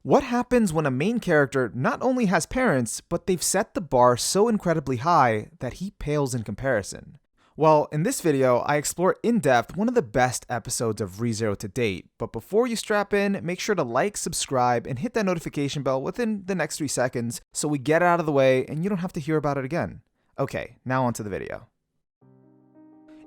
What happens when a main character not only has parents, but they've set the bar so incredibly high that he pales in comparison? Well, in this video, I explore in depth one of the best episodes of ReZero to date, but before you strap in, make sure to like, subscribe, and hit that notification bell within the next 3 seconds so we get it out of the way and you don't have to hear about it again. Okay, now onto the video.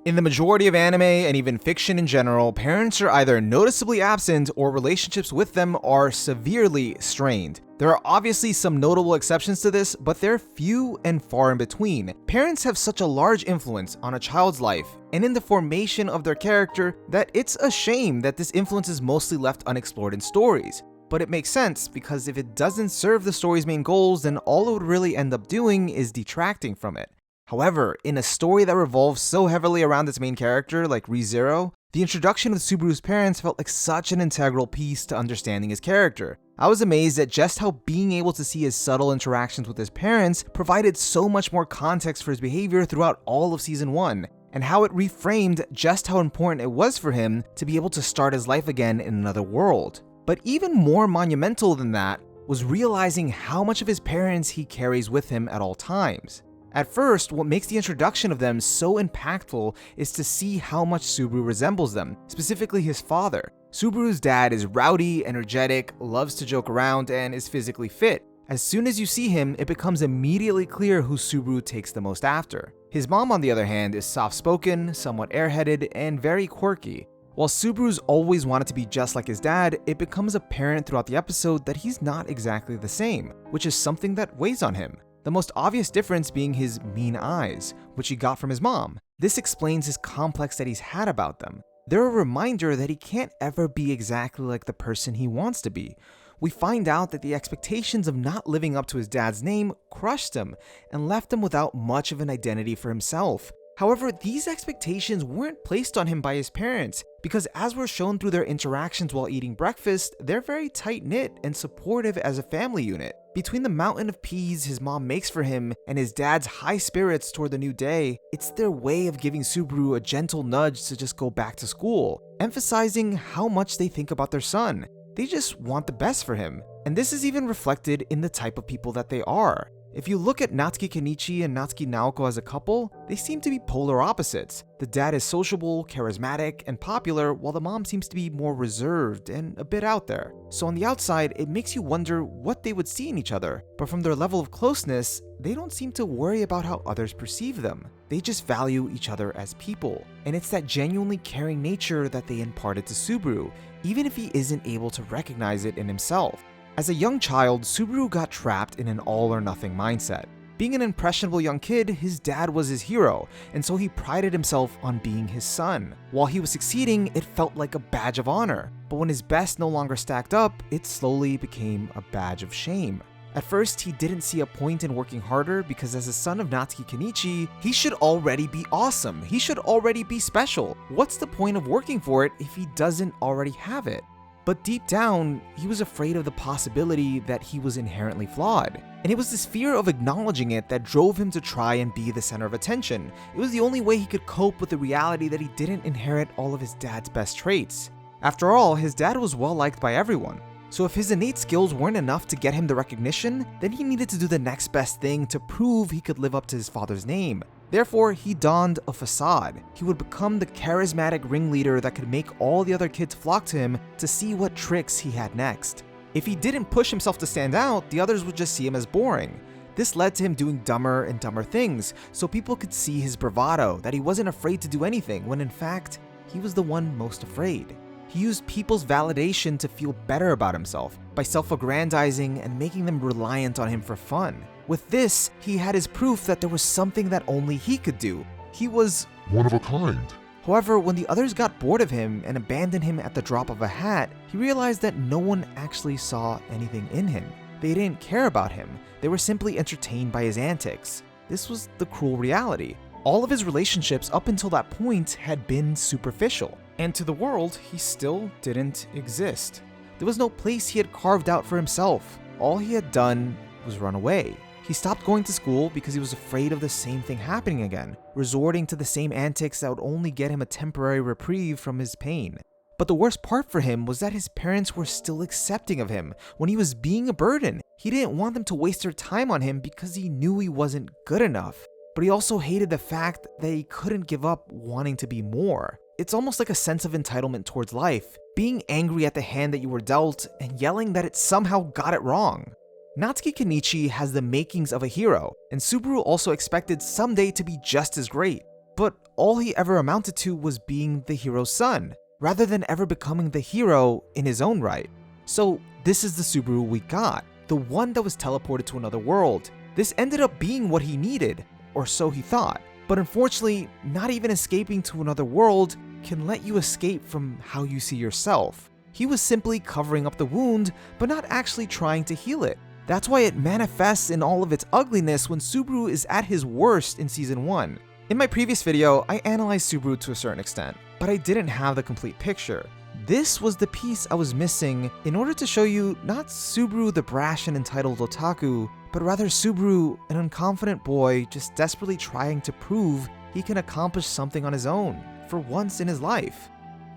In the majority of anime and even fiction in general, parents are either noticeably absent or relationships with them are severely strained. There are obviously some notable exceptions to this, but they're few and far in between. Parents have such a large influence on a child's life and in the formation of their character that it's a shame that this influence is mostly left unexplored in stories. But it makes sense because if it doesn't serve the story's main goals, then all it would really end up doing is detracting from it. However, in a story that revolves so heavily around its main character, like ReZero, the introduction of Subaru's parents felt like such an integral piece to understanding his character. I was amazed at just how being able to see his subtle interactions with his parents provided so much more context for his behavior throughout all of Season 1, and how it reframed just how important it was for him to be able to start his life again in another world. But even more monumental than that was realizing how much of his parents he carries with him at all times. At first, what makes the introduction of them so impactful is to see how much Subaru resembles them, specifically his father. Subaru's dad is rowdy, energetic, loves to joke around, and is physically fit. As soon as you see him, it becomes immediately clear who Subaru takes the most after. His mom, on the other hand, is soft-spoken, somewhat airheaded, and very quirky. While Subaru's always wanted to be just like his dad, it becomes apparent throughout the episode that he's not exactly the same, which is something that weighs on him. The most obvious difference being his mean eyes, which he got from his mom. This explains his complex that he's had about them. They're a reminder that he can't ever be exactly like the person he wants to be. We find out that the expectations of not living up to his dad's name crushed him and left him without much of an identity for himself. However, these expectations weren't placed on him by his parents, because as we're shown through their interactions while eating breakfast, they're very tight-knit and supportive as a family unit. Between the mountain of peas his mom makes for him and his dad's high spirits toward the new day, it's their way of giving Subaru a gentle nudge to just go back to school, emphasizing how much they think about their son. They just want the best for him. And this is even reflected in the type of people that they are. If you look at Natsuki Kenichi and Natsuki Naoko as a couple, they seem to be polar opposites. The dad is sociable, charismatic, and popular, while the mom seems to be more reserved and a bit out there. So on the outside, it makes you wonder what they would see in each other, but from their level of closeness, they don't seem to worry about how others perceive them. They just value each other as people. And it's that genuinely caring nature that they imparted to Subaru, even if he isn't able to recognize it in himself. As a young child, Subaru got trapped in an all-or-nothing mindset. Being an impressionable young kid, his dad was his hero, and so he prided himself on being his son. While he was succeeding, it felt like a badge of honor, but when his best no longer stacked up, it slowly became a badge of shame. At first, he didn't see a point in working harder because as a son of Natsuki Kenichi, he should already be awesome. He should already be special. What's the point of working for it if he doesn't already have it? But deep down, he was afraid of the possibility that he was inherently flawed. And it was this fear of acknowledging it that drove him to try and be the center of attention. It was the only way he could cope with the reality that he didn't inherit all of his dad's best traits. After all, his dad was well liked by everyone. So if his innate skills weren't enough to get him the recognition, then he needed to do the next best thing to prove he could live up to his father's name. Therefore, he donned a facade. He would become the charismatic ringleader that could make all the other kids flock to him to see what tricks he had next. If he didn't push himself to stand out, the others would just see him as boring. This led to him doing dumber and dumber things, so people could see his bravado, that he wasn't afraid to do anything, when in fact, he was the one most afraid. He used people's validation to feel better about himself, by self-aggrandizing and making them reliant on him for fun. With this, he had his proof that there was something that only he could do. He was one of a kind. However, when the others got bored of him and abandoned him at the drop of a hat, he realized that no one actually saw anything in him. They didn't care about him. They were simply entertained by his antics. This was the cruel reality. All of his relationships up until that point had been superficial, and to the world, he still didn't exist. There was no place he had carved out for himself. All he had done was run away. He stopped going to school because he was afraid of the same thing happening again, resorting to the same antics that would only get him a temporary reprieve from his pain. But the worst part for him was that his parents were still accepting of him when he was being a burden. He didn't want them to waste their time on him because he knew he wasn't good enough. But he also hated the fact that he couldn't give up wanting to be more. It's almost like a sense of entitlement towards life, being angry at the hand that you were dealt and yelling that it somehow got it wrong. Natsuki Kenichi has the makings of a hero, and Subaru also expected someday to be just as great. But all he ever amounted to was being the hero's son, rather than ever becoming the hero in his own right. So this is the Subaru we got, the one that was teleported to another world. This ended up being what he needed, or so he thought. But unfortunately, not even escaping to another world can let you escape from how you see yourself. He was simply covering up the wound, but not actually trying to heal it. That's why it manifests in all of its ugliness when Subaru is at his worst in Season 1. In my previous video, I analyzed Subaru to a certain extent, but I didn't have the complete picture. This was the piece I was missing in order to show you not Subaru the brash and entitled otaku, but rather Subaru, an unconfident boy just desperately trying to prove he can accomplish something on his own, for once in his life.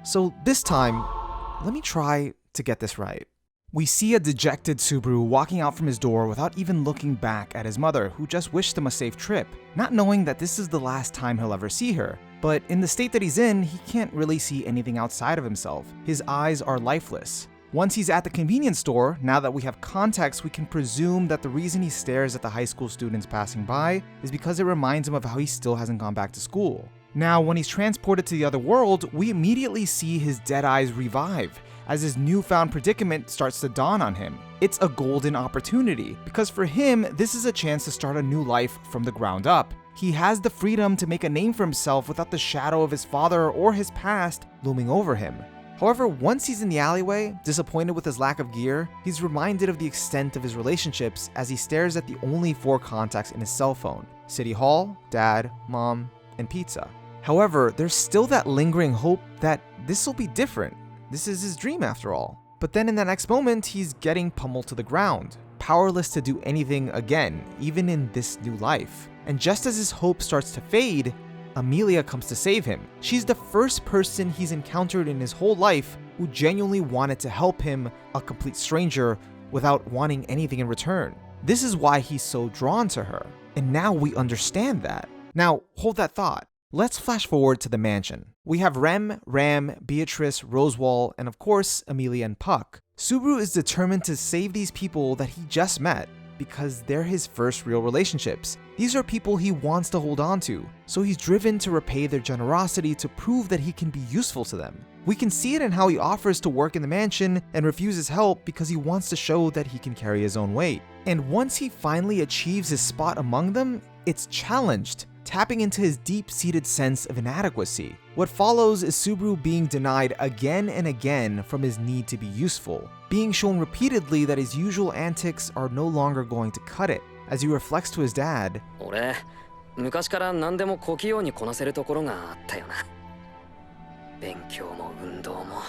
So this time, let me try to get this right. We see a dejected Subaru walking out from his door without even looking back at his mother, who just wished him a safe trip, not knowing that this is the last time he'll ever see her. But in the state that he's in, he can't really see anything outside of himself. His eyes are lifeless. Once he's at the convenience store, now that we have context, we can presume that the reason he stares at the high school students passing by is because it reminds him of how he still hasn't gone back to school. Now, when he's transported to the other world, we immediately see his dead eyes revive, as his newfound predicament starts to dawn on him. It's a golden opportunity, because for him, this is a chance to start a new life from the ground up. He has the freedom to make a name for himself without the shadow of his father or his past looming over him. However, once he's in the alleyway, disappointed with his lack of gear, he's reminded of the extent of his relationships as he stares at the only 4 contacts in his cell phone: City Hall, Dad, Mom, and Pizza. However, there's still that lingering hope that this will be different. This is his dream after all. But then in the next moment, he's getting pummeled to the ground, powerless to do anything again, even in this new life. And just as his hope starts to fade, Amelia comes to save him. She's the first person he's encountered in his whole life who genuinely wanted to help him, a complete stranger, without wanting anything in return. This is why he's so drawn to her. And now we understand that. Now, hold that thought. Let's flash forward to the mansion. We have Rem, Ram, Beatrice, Rosewall, and of course, Amelia and Puck. Subaru is determined to save these people that he just met because they're his first real relationships. These are people he wants to hold on to, so he's driven to repay their generosity to prove that he can be useful to them. We can see it in how he offers to work in the mansion and refuses help because he wants to show that he can carry his own weight. And once he finally achieves his spot among them, it's challenged, tapping into his deep-seated sense of inadequacy. What follows is Subaru being denied again and again from his need to be useful, being shown repeatedly that his usual antics are no longer going to cut it, as he reflects to his dad, 俺、昔から何でも小器用にこなせるところがあったよな。勉強も運動も。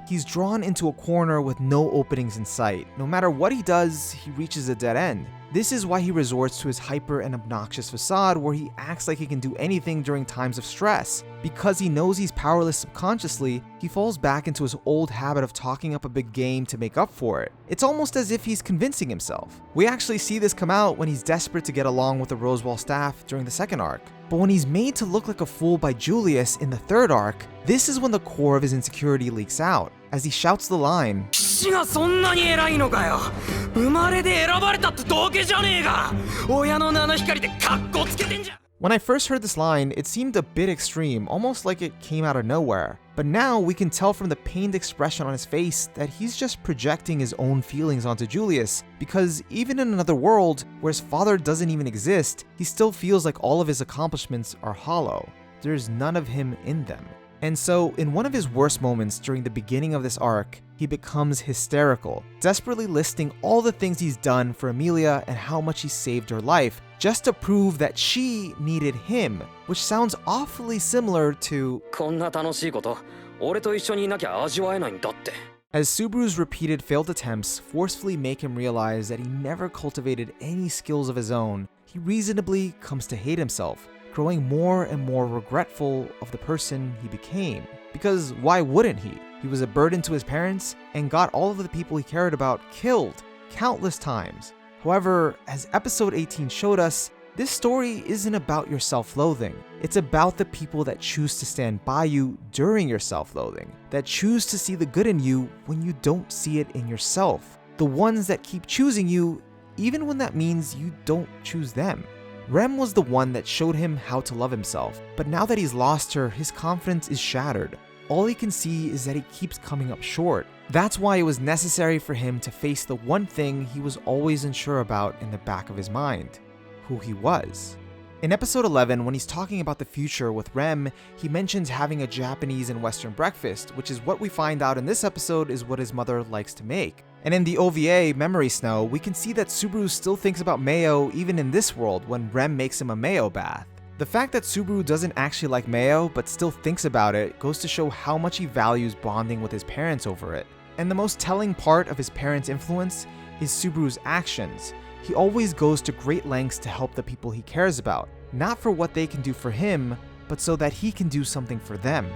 He's drawn into a corner with no openings in sight. No matter what he does, he reaches a dead end. This is why he resorts to his hyper and obnoxious facade where he acts like he can do anything during times of stress. Because he knows he's powerless subconsciously, he falls back into his old habit of talking up a big game to make up for it. It's almost as if he's convincing himself. We actually see this come out when he's desperate to get along with the Rosewall staff during the second arc. But when he's made to look like a fool by Julius in the third arc, this is when the core of his insecurity leaks out, as he shouts the line, 父がそんなに偉いのかよ。生まれで選ばれたってだけじゃねえか。親の七光でカッコつけてんじゃ。 When I first heard this line, it seemed a bit extreme, almost like it came out of nowhere. But now we can tell from the pained expression on his face that he's just projecting his own feelings onto Julius, because even in another world where his father doesn't even exist, he still feels like all of his accomplishments are hollow. There's none of him in them. And so, in one of his worst moments during the beginning of this arc, he becomes hysterical, desperately listing all the things he's done for Amelia and how much he saved her life, just to prove that she needed him, which sounds awfully similar to こんな楽しいこと、俺と一緒にいなきゃ味わえないんだって。 as Subaru's repeated failed attempts forcefully make him realize that he never cultivated any skills of his own. He reasonably comes to hate himself, growing more and more regretful of the person he became. Because why wouldn't he? He was a burden to his parents and got all of the people he cared about killed countless times. However, as episode 18 showed us, this story isn't about your self-loathing. It's about the people that choose to stand by you during your self-loathing, that choose to see the good in you when you don't see it in yourself. The ones that keep choosing you even when that means you don't choose them. Rem was the one that showed him how to love himself, but now that he's lost her, his confidence is shattered. All he can see is that he keeps coming up short. That's why it was necessary for him to face the one thing he was always unsure about in the back of his mind: who he was. In episode 11, when he's talking about the future with Rem, he mentions having a Japanese and Western breakfast, which is what we find out in this episode is what his mother likes to make. And in the OVA, Memory Snow, we can see that Subaru still thinks about mayo even in this world when Rem makes him a mayo bath. The fact that Subaru doesn't actually like mayo but still thinks about it goes to show how much he values bonding with his parents over it. And the most telling part of his parents' influence is Subaru's actions. He always goes to great lengths to help the people he cares about, not for what they can do for him, but so that he can do something for them,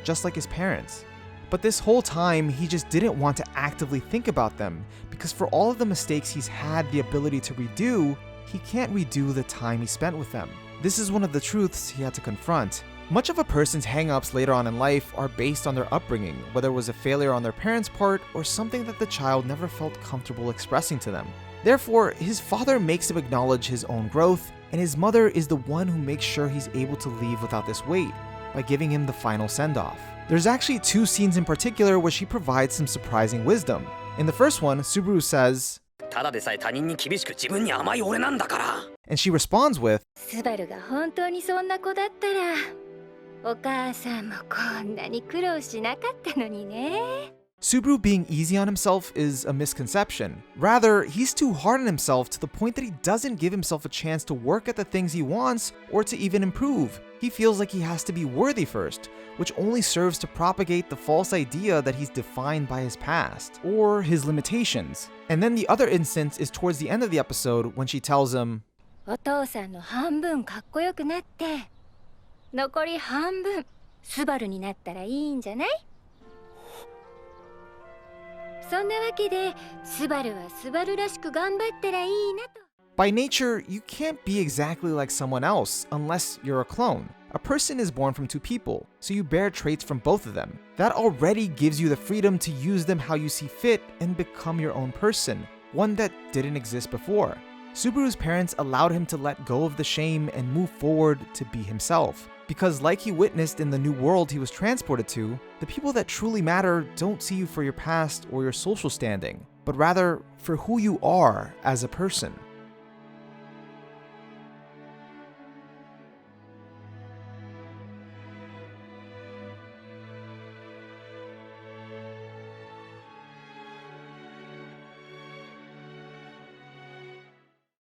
just like his parents. But this whole time, he just didn't want to actively think about them, because for all of the mistakes he's had the ability to redo, he can't redo the time he spent with them. This is one of the truths he had to confront. Much of a person's hang-ups later on in life are based on their upbringing, whether it was a failure on their parents' part or something that the child never felt comfortable expressing to them. Therefore, his father makes him acknowledge his own growth, and his mother is the one who makes sure he's able to leave without this weight, by giving him the final send-off. There's actually two scenes in particular where she provides some surprising wisdom. In the first one, Subaru says, ただでさえ他人に厳しく自分に甘い俺なんだから and she responds with, スバルが本当にそんな子だったら、お母さんもこんなに苦労しなかったのにね。 Subaru being easy on himself is a misconception. Rather, he's too hard on himself to the point that he doesn't give himself a chance to work at the things he wants or to even improve. He feels like he has to be worthy first, which only serves to propagate the false idea that he's defined by his past or his limitations. And then the other instance is towards the end of the episode when she tells him, お父さんの半分かっこよくなって、残り半分スバルになったらいいんじゃない？そんなわけで、スバルはスバルらしく頑張ったらいいなと。 By nature, you can't be exactly like someone else unless you're a clone. A person is born from two people, so you bear traits from both of them. That already gives you the freedom to use them how you see fit and become your own person, one that didn't exist before. Subaru's parents allowed him to let go of the shame and move forward to be himself. Because like he witnessed in the new world he was transported to, the people that truly matter don't see you for your past or your social standing, but rather for who you are as a person.